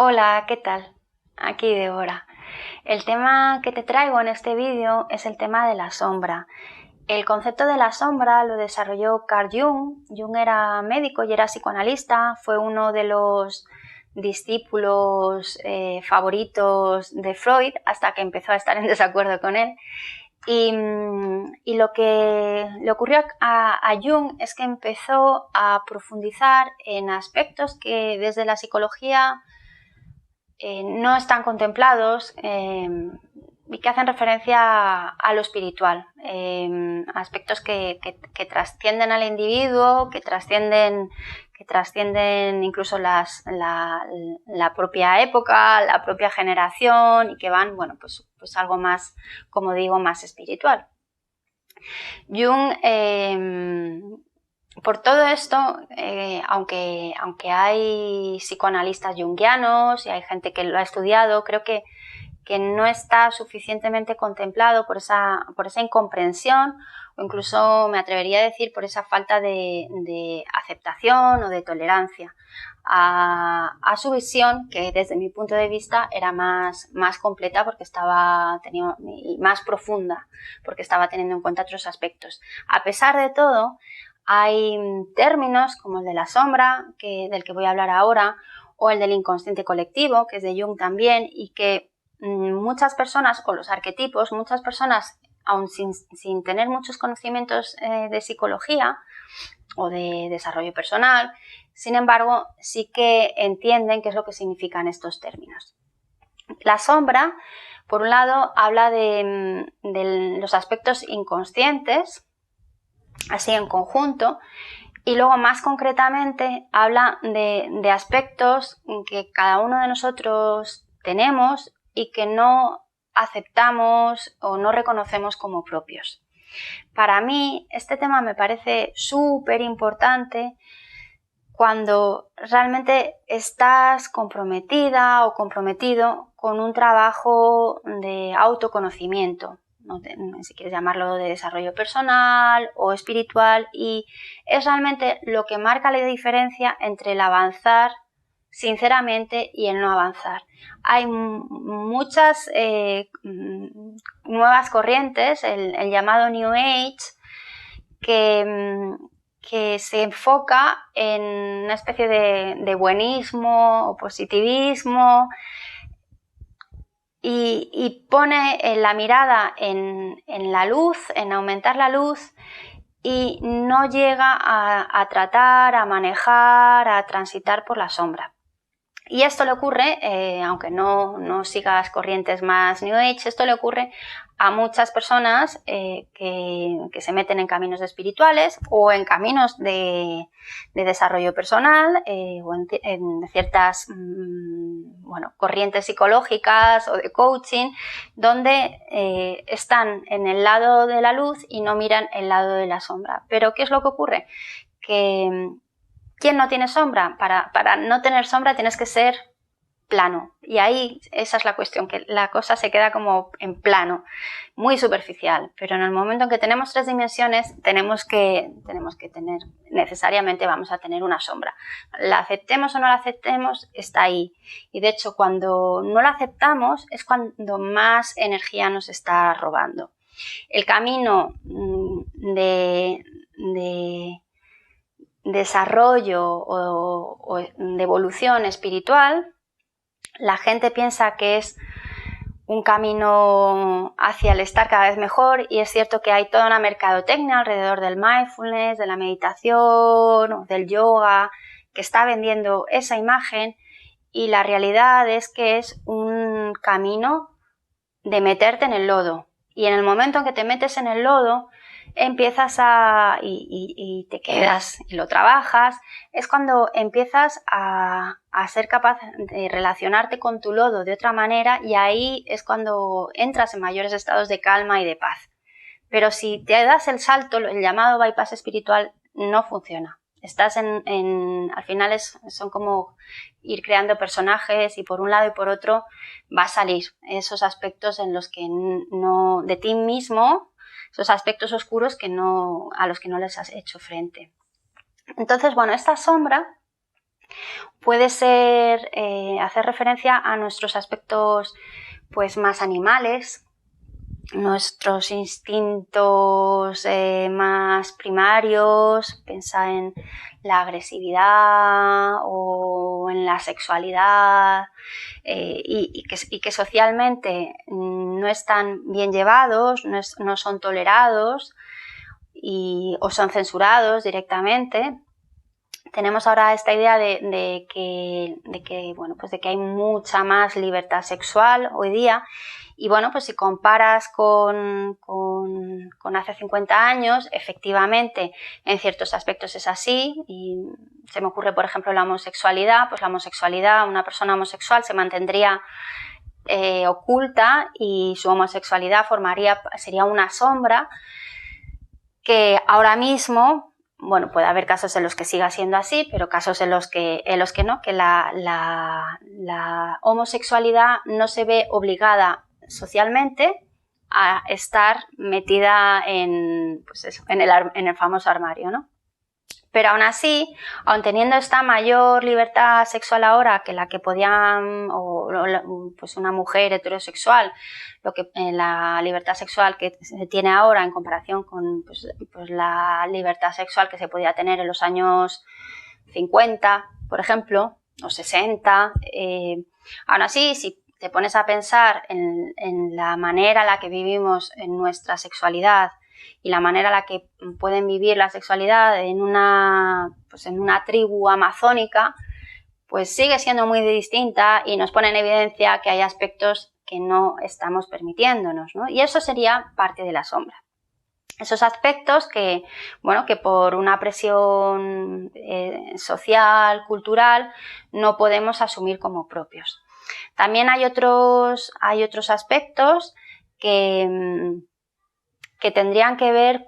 Hola, ¿qué tal? Aquí Débora. El tema que te traigo en este vídeo es el tema de la sombra. El concepto de la sombra lo desarrolló Carl Jung. Jung era médico y era psicoanalista, fue uno de los discípulos favoritos de Freud hasta que empezó a estar en desacuerdo con él. Y lo que le ocurrió a Jung es que empezó a profundizar en aspectos que desde la psicología no están contemplados y que hacen referencia a lo espiritual, aspectos que trascienden al individuo, que trascienden incluso la propia época, la propia generación y que van, bueno, pues algo más, como digo, más espiritual. Jung, por todo esto, aunque hay psicoanalistas junguianos y hay gente que lo ha estudiado, creo que no está suficientemente contemplado por esa incomprensión, o incluso me atrevería a decir por esa falta de aceptación o de tolerancia a su visión, que desde mi punto de vista era más completa porque tenía más profunda, porque estaba teniendo en cuenta otros aspectos. A pesar de todo, hay términos como el de la sombra, del que voy a hablar ahora, o el del inconsciente colectivo, que es de Jung también, y que muchas personas, o los arquetipos, muchas personas, aun sin tener muchos conocimientos de psicología o de desarrollo personal, sin embargo, sí que entienden qué es lo que significan estos términos. La sombra, por un lado, habla de los aspectos inconscientes, así en conjunto, y luego más concretamente habla de aspectos que cada uno de nosotros tenemos y que no aceptamos o no reconocemos como propios. Para mí este tema me parece súper importante cuando realmente estás comprometida o comprometido con un trabajo de autoconocimiento, si quieres llamarlo de desarrollo personal o espiritual, y es realmente lo que marca la diferencia entre el avanzar sinceramente y el no avanzar. Hay muchas nuevas corrientes, el llamado New Age, que se enfoca en una especie de buenismo o positivismo y pone la mirada en la luz, en aumentar la luz, y no llega a tratar, a manejar, a transitar por la sombra. Y esto le ocurre, aunque no sigas corrientes más New Age, esto le ocurre a muchas personas que se meten en caminos espirituales o en caminos de desarrollo personal o en ciertas corrientes psicológicas o de coaching, donde están en el lado de la luz y no miran el lado de la sombra. Pero ¿qué es lo que ocurre? Que ¿quién no tiene sombra? Para no tener sombra tienes que ser plano. Y ahí esa es la cuestión, que la cosa se queda como en plano, muy superficial. Pero en el momento en que tenemos 3 dimensiones, tenemos que tener, necesariamente vamos a tener una sombra. La aceptemos o no la aceptemos, está ahí. Y de hecho, cuando no la aceptamos, es cuando más energía nos está robando. El camino de desarrollo o de evolución espiritual, la gente piensa que es un camino hacia el estar cada vez mejor, y es cierto que hay toda una mercadotecnia alrededor del mindfulness, de la meditación o del yoga, que está vendiendo esa imagen, y la realidad es que es un camino de meterte en el lodo, y en el momento en que te metes en el lodo empiezas y te quedas y lo trabajas, es cuando empiezas a ser capaz de relacionarte con tu lodo de otra manera, y ahí es cuando entras en mayores estados de calma y de paz. Pero si te das el salto, el llamado bypass espiritual no funciona. Estás al final son como ir creando personajes, y por un lado y por otro va a salir esos aspectos en los que no, de ti mismo, esos aspectos oscuros a los que no les has hecho frente. Entonces, bueno, esta sombra Puede ser hacer referencia a nuestros aspectos pues más animales, nuestros instintos más primarios, piensa en la agresividad o en la sexualidad y que socialmente no están bien llevados, no son tolerados o son censurados directamente. Tenemos ahora esta idea de que hay mucha más libertad sexual hoy día. Y bueno, pues si comparas con hace 50 años, efectivamente en ciertos aspectos es así. Y se me ocurre, por ejemplo, la homosexualidad. Pues la homosexualidad, una persona homosexual se mantendría oculta y su homosexualidad sería una sombra que ahora mismo... Bueno, puede haber casos en los que siga siendo así, pero casos en los que no, que la homosexualidad no se ve obligada socialmente a estar metida en el famoso armario, ¿no? Pero aún así, aun teniendo esta mayor libertad sexual ahora que la que podían, pues una mujer heterosexual, la libertad sexual que se tiene ahora en comparación con pues la libertad sexual que se podía tener en los años 50, por ejemplo, o 60, aún así, si te pones a pensar en la manera en la que vivimos en nuestra sexualidad y la manera en la que pueden vivir la sexualidad en una tribu amazónica, pues sigue siendo muy distinta y nos pone en evidencia que hay aspectos que no estamos permitiéndonos, ¿no? Y eso sería parte de la sombra. Esos aspectos que por una presión social, cultural, no podemos asumir como propios. También hay otros aspectos que tendrían que ver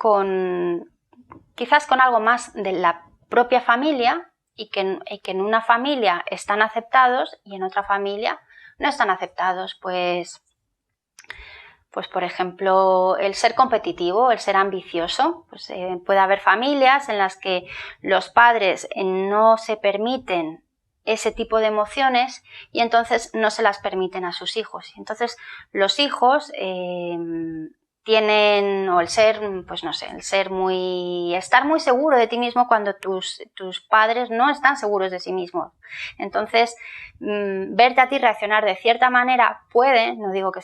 quizás con algo más de la propia familia y que en una familia están aceptados y en otra familia no están aceptados. Pues por ejemplo, el ser competitivo, el ser ambicioso. Pues puede haber familias en las que los padres no se permiten ese tipo de emociones y entonces no se las permiten a sus hijos. Entonces los hijos tienen, o estar muy seguro de ti mismo cuando tus padres no están seguros de sí mismos. Entonces, verte a ti reaccionar de cierta manera puede, no digo que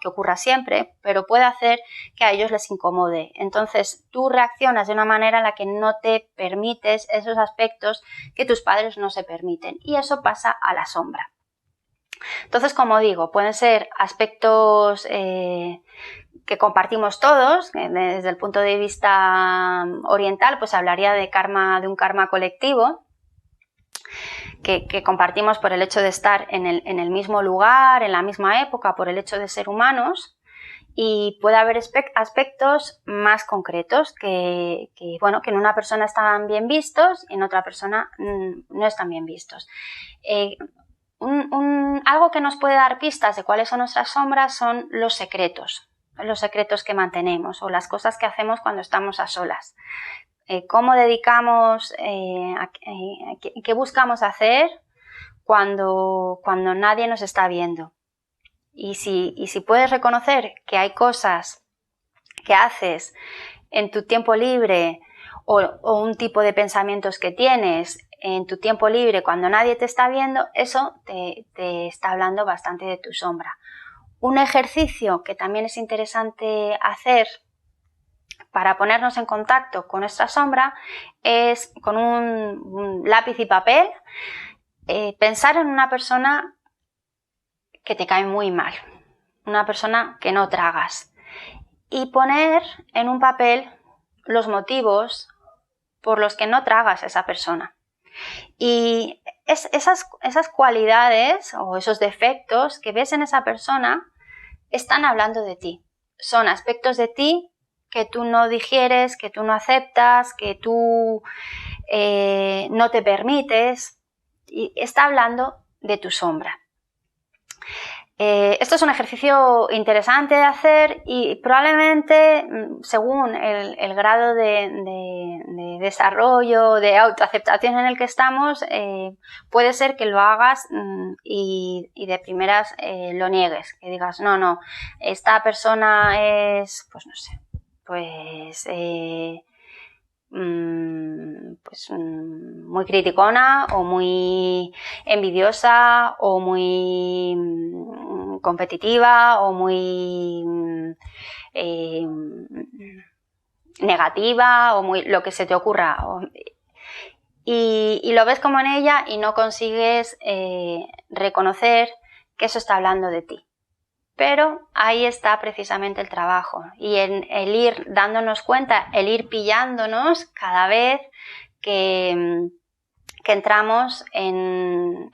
ocurra siempre, pero puede hacer que a ellos les incomode. Entonces, tú reaccionas de una manera en la que no te permites esos aspectos que tus padres no se permiten. Y eso pasa a la sombra. Entonces, como digo, pueden ser aspectos que compartimos todos. Desde el punto de vista oriental, pues hablaría de un karma colectivo que compartimos por el hecho de estar en el mismo lugar, en la misma época, por el hecho de ser humanos. Y puede haber aspectos más concretos que en una persona están bien vistos y en otra persona no están bien vistos. Algo que nos puede dar pistas de cuáles son nuestras sombras son los secretos que mantenemos o las cosas que hacemos cuando estamos a solas. ¿Cómo dedicamos, qué buscamos hacer cuando nadie nos está viendo? Y si puedes reconocer que hay cosas que haces en tu tiempo libre o un tipo de pensamientos que tienes en tu tiempo libre cuando nadie te está viendo, eso te está hablando bastante de tu sombra. Un ejercicio que también es interesante hacer para ponernos en contacto con nuestra sombra es con un lápiz y papel pensar en una persona que te cae muy mal, una persona que no tragas, y poner en un papel los motivos por los que no tragas a esa persona. Y esas cualidades o esos defectos que ves en esa persona están hablando de ti. Son aspectos de ti que tú no digieres, que tú no aceptas, que tú no te permites, y está hablando de tu sombra. Esto es un ejercicio interesante de hacer y probablemente según el grado de desarrollo, de autoaceptación en el que estamos, puede ser que lo hagas y de primeras lo niegues, que digas no, esta persona es, pues no sé, pues muy criticona o muy envidiosa o muy competitiva o muy negativa o muy lo que se te ocurra y lo ves como en ella y no consigues reconocer que eso está hablando de ti. Pero ahí está precisamente el trabajo y en el ir dándonos cuenta, el ir pillándonos cada vez que entramos en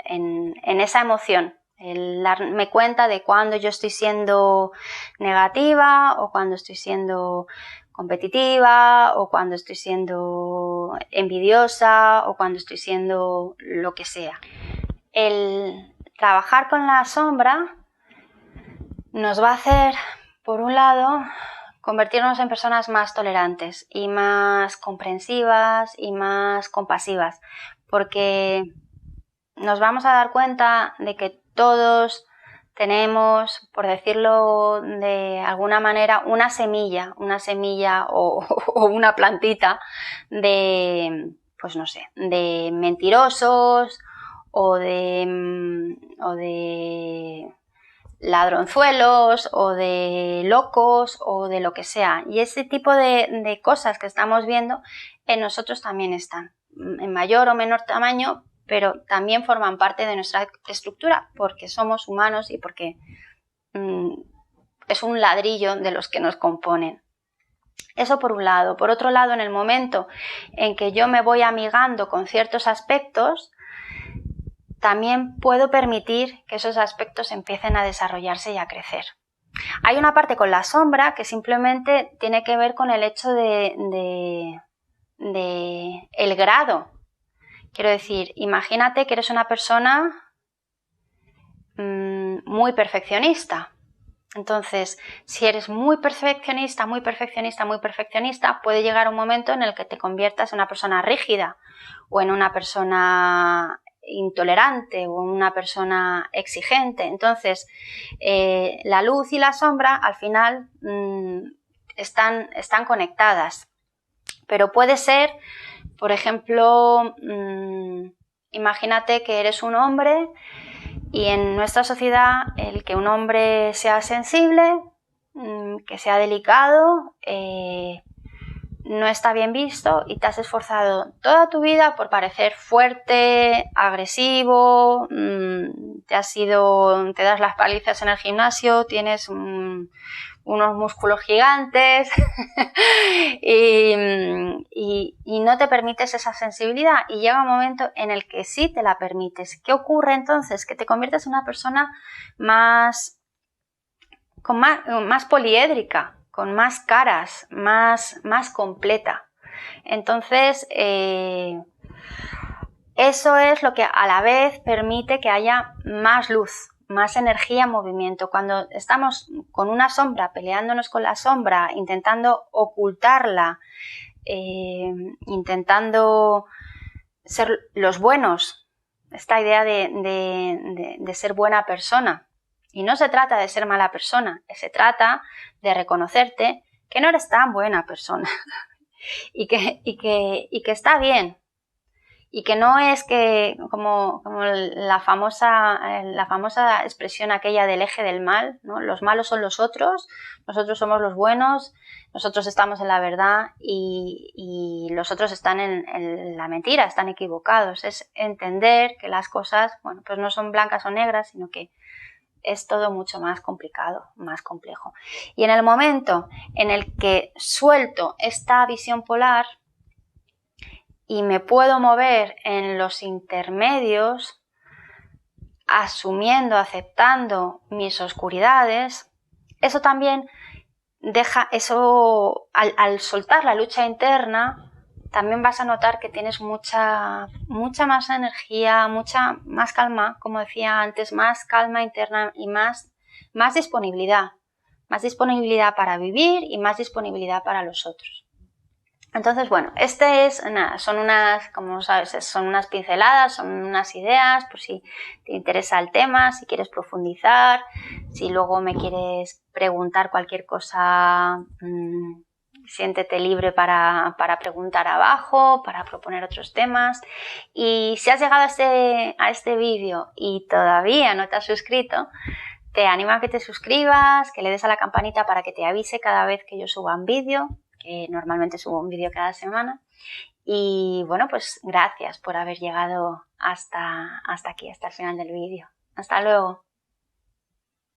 esa emoción, el darme cuenta de cuando yo estoy siendo negativa o cuando estoy siendo competitiva o cuando estoy siendo envidiosa o cuando estoy siendo lo que sea. El trabajar con la sombra nos va a hacer, por un lado, convertirnos en personas más tolerantes y más comprensivas y más compasivas, porque nos vamos a dar cuenta de que todos tenemos, por decirlo de alguna manera, una semilla o una plantita de, pues no sé, de mentirosos o de ladronzuelos o de locos o de lo que sea. Y ese tipo de cosas que estamos viendo en nosotros también están, en mayor o menor tamaño, pero también forman parte de nuestra estructura porque somos humanos y porque es un ladrillo de los que nos componen. Eso por un lado. Por otro lado, en el momento en que yo me voy amigando con ciertos aspectos, también puedo permitir que esos aspectos empiecen a desarrollarse y a crecer. Hay una parte con la sombra que simplemente tiene que ver con el hecho de el grado. Quiero decir, imagínate que eres una persona muy perfeccionista. Entonces, si eres muy perfeccionista, puede llegar un momento en el que te conviertas en una persona rígida o en una persona intolerante o una persona exigente. Entonces, la luz y la sombra al final están conectadas. Pero puede ser, por ejemplo, imagínate que eres un hombre y en nuestra sociedad el que un hombre sea sensible, que sea delicado, no está bien visto y te has esforzado toda tu vida por parecer fuerte, agresivo, te das las palizas en el gimnasio, tienes unos músculos gigantes y no te permites esa sensibilidad y llega un momento en el que sí te la permites. ¿Qué ocurre entonces? Que te conviertes en una persona más poliédrica, con más caras, más completa. Entonces, eso es lo que a la vez permite que haya más luz, más energía en movimiento. Cuando estamos con una sombra, peleándonos con la sombra, intentando ocultarla, intentando ser los buenos, esta idea de ser buena persona. Y no se trata de ser mala persona, se trata de reconocerte que no eres tan buena persona y que está bien. Y que no es que, como la famosa expresión aquella del eje del mal, ¿no? Los malos son los otros, nosotros somos los buenos, nosotros estamos en la verdad y los otros están en la mentira, están equivocados. Es entender que las cosas, bueno, pues no son blancas o negras, sino que es todo mucho más complicado, más complejo. Y en el momento en el que suelto esta visión polar y me puedo mover en los intermedios, asumiendo, aceptando mis oscuridades, eso también deja, al soltar la lucha interna, también vas a notar que tienes mucha más energía, mucha más calma, como decía antes, más calma interna y más más disponibilidad para vivir y más disponibilidad para los otros. Entonces, bueno, son unas, como sabes, son unas pinceladas, son unas ideas, por si te interesa el tema, si quieres profundizar, si luego me quieres preguntar cualquier cosa, siéntete libre para preguntar abajo, para proponer otros temas. Y si has llegado a este vídeo y todavía no te has suscrito, te animo a que te suscribas, que le des a la campanita para que te avise cada vez que yo suba un vídeo, que normalmente subo un vídeo cada semana. Y bueno, pues gracias por haber llegado hasta aquí, hasta el final del vídeo. Hasta luego.